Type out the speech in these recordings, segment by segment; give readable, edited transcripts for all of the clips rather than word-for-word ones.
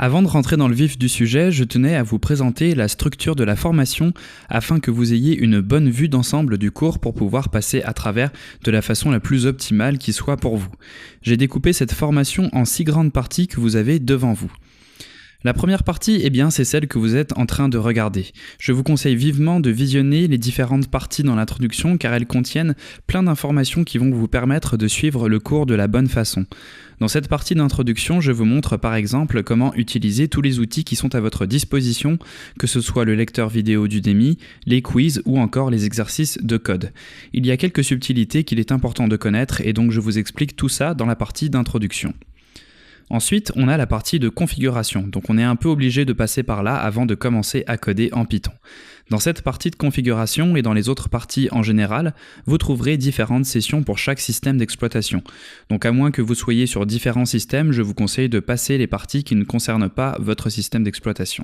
Avant de rentrer dans le vif du sujet, je tenais à vous présenter la structure de la formation afin que vous ayez une bonne vue d'ensemble du cours pour pouvoir passer à travers de la façon la plus optimale qui soit pour vous. J'ai découpé cette formation en 6 grandes parties que vous avez devant vous. La première partie, c'est celle que vous êtes en train de regarder. Je vous conseille vivement de visionner les différentes parties dans l'introduction car elles contiennent plein d'informations qui vont vous permettre de suivre le cours de la bonne façon. Dans cette partie d'introduction, je vous montre par exemple comment utiliser tous les outils qui sont à votre disposition, que ce soit le lecteur vidéo d'Udemy, les quiz ou encore les exercices de code. Il y a quelques subtilités qu'il est important de connaître et donc je vous explique tout ça dans la partie d'introduction. Ensuite, on a la partie de configuration, donc on est un peu obligé de passer par là avant de commencer à coder en Python. Dans cette partie de configuration et dans les autres parties en général, vous trouverez différentes sessions pour chaque système d'exploitation. Donc à moins que vous soyez sur différents systèmes, je vous conseille de passer les parties qui ne concernent pas votre système d'exploitation.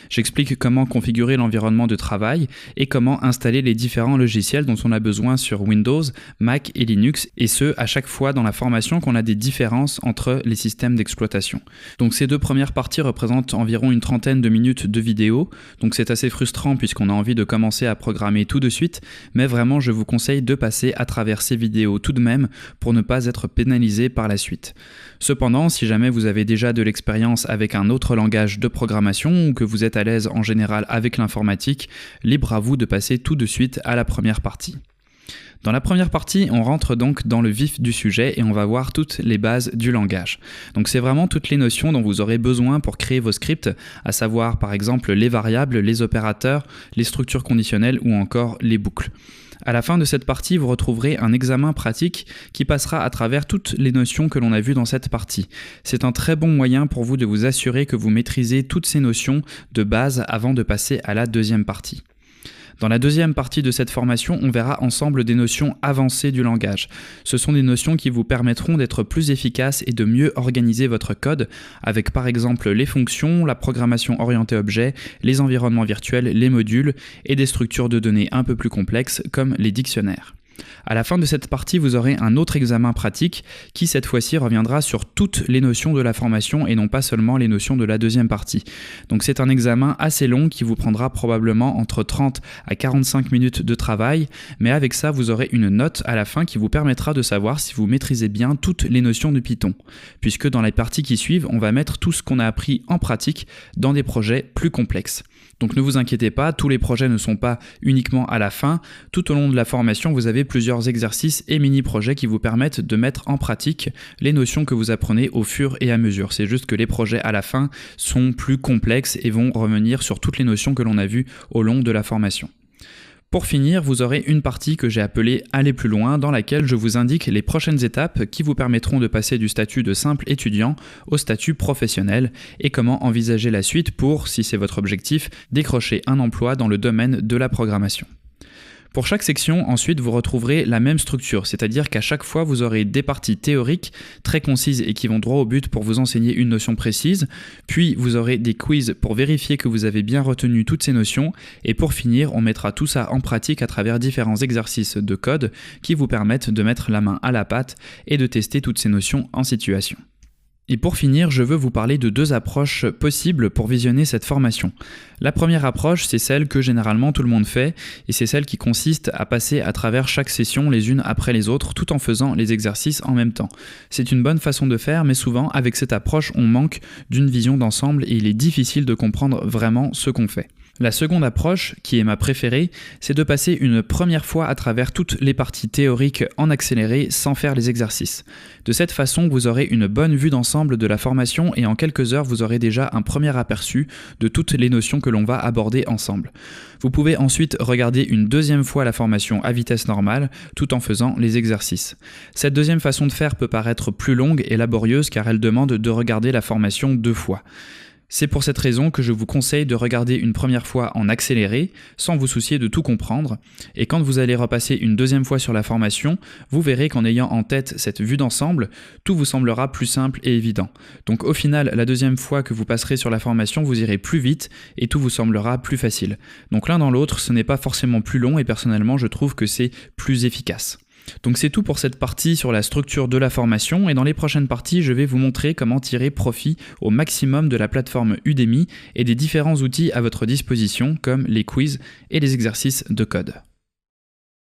J'explique comment configurer l'environnement de travail et comment installer les différents logiciels dont on a besoin sur Windows, Mac et Linux, et ce, à chaque fois dans la formation qu'on a des différences entre les systèmes d'exploitation. Donc ces deux premières parties représentent environ une trentaine de minutes de vidéo, donc c'est assez frustrant puisqu'on a envie de commencer à programmer tout de suite, mais vraiment je vous conseille de passer à travers ces vidéos tout de même pour ne pas être pénalisé par la suite. Cependant, si jamais vous avez déjà de l'expérience avec un autre langage de programmation ou que vous êtes à l'aise en général avec l'informatique, libre à vous de passer tout de suite à la première partie. Dans la première partie, on rentre donc dans le vif du sujet et on va voir toutes les bases du langage. Donc c'est vraiment toutes les notions dont vous aurez besoin pour créer vos scripts, à savoir par exemple les variables, les opérateurs, les structures conditionnelles ou encore les boucles. À la fin de cette partie, vous retrouverez un examen pratique qui passera à travers toutes les notions que l'on a vues dans cette partie. C'est un très bon moyen pour vous de vous assurer que vous maîtrisez toutes ces notions de base avant de passer à la deuxième partie. Dans la deuxième partie de cette formation, on verra ensemble des notions avancées du langage. Ce sont des notions qui vous permettront d'être plus efficaces et de mieux organiser votre code avec par exemple les fonctions, la programmation orientée objet, les environnements virtuels, les modules et des structures de données un peu plus complexes comme les dictionnaires. À la fin de cette partie, vous aurez un autre examen pratique qui cette fois-ci reviendra sur toutes les notions de la formation et non pas seulement les notions de la deuxième partie. Donc c'est un examen assez long qui vous prendra probablement entre 30 à 45 minutes de travail, mais avec ça vous aurez une note à la fin qui vous permettra de savoir si vous maîtrisez bien toutes les notions de Python, puisque dans les parties qui suivent, on va mettre tout ce qu'on a appris en pratique dans des projets plus complexes. Donc ne vous inquiétez pas, tous les projets ne sont pas uniquement à la fin. Tout au long de la formation, vous avez plusieurs exercices et mini-projets qui vous permettent de mettre en pratique les notions que vous apprenez au fur et à mesure. C'est juste que les projets à la fin sont plus complexes et vont revenir sur toutes les notions que l'on a vues au long de la formation. Pour finir, vous aurez une partie que j'ai appelée « Aller plus loin » dans laquelle je vous indique les prochaines étapes qui vous permettront de passer du statut de simple étudiant au statut professionnel et comment envisager la suite pour, si c'est votre objectif, décrocher un emploi dans le domaine de la programmation. Pour chaque section, ensuite, vous retrouverez la même structure, c'est-à-dire qu'à chaque fois, vous aurez des parties théoriques très concises et qui vont droit au but pour vous enseigner une notion précise, puis vous aurez des quiz pour vérifier que vous avez bien retenu toutes ces notions, et pour finir, on mettra tout ça en pratique à travers différents exercices de code qui vous permettent de mettre la main à la pâte et de tester toutes ces notions en situation. Et pour finir, je veux vous parler de 2 approches possibles pour visionner cette formation. La première approche, c'est celle que généralement tout le monde fait, et c'est celle qui consiste à passer à travers chaque session les unes après les autres, tout en faisant les exercices en même temps. C'est une bonne façon de faire, mais souvent, avec cette approche, on manque d'une vision d'ensemble et il est difficile de comprendre vraiment ce qu'on fait. La seconde approche, qui est ma préférée, c'est de passer une première fois à travers toutes les parties théoriques en accéléré sans faire les exercices. De cette façon, vous aurez une bonne vue d'ensemble de la formation et en quelques heures, vous aurez déjà un premier aperçu de toutes les notions que l'on va aborder ensemble. Vous pouvez ensuite regarder une deuxième fois la formation à vitesse normale tout en faisant les exercices. Cette deuxième façon de faire peut paraître plus longue et laborieuse car elle demande de regarder la formation 2 fois. C'est pour cette raison que je vous conseille de regarder une première fois en accéléré, sans vous soucier de tout comprendre, et quand vous allez repasser une deuxième fois sur la formation, vous verrez qu'en ayant en tête cette vue d'ensemble, tout vous semblera plus simple et évident. Donc au final, la deuxième fois que vous passerez sur la formation, vous irez plus vite et tout vous semblera plus facile. Donc l'un dans l'autre, ce n'est pas forcément plus long et personnellement, je trouve que c'est plus efficace. Donc c'est tout pour cette partie sur la structure de la formation, et dans les prochaines parties, je vais vous montrer comment tirer profit au maximum de la plateforme Udemy et des différents outils à votre disposition comme les quiz et les exercices de code.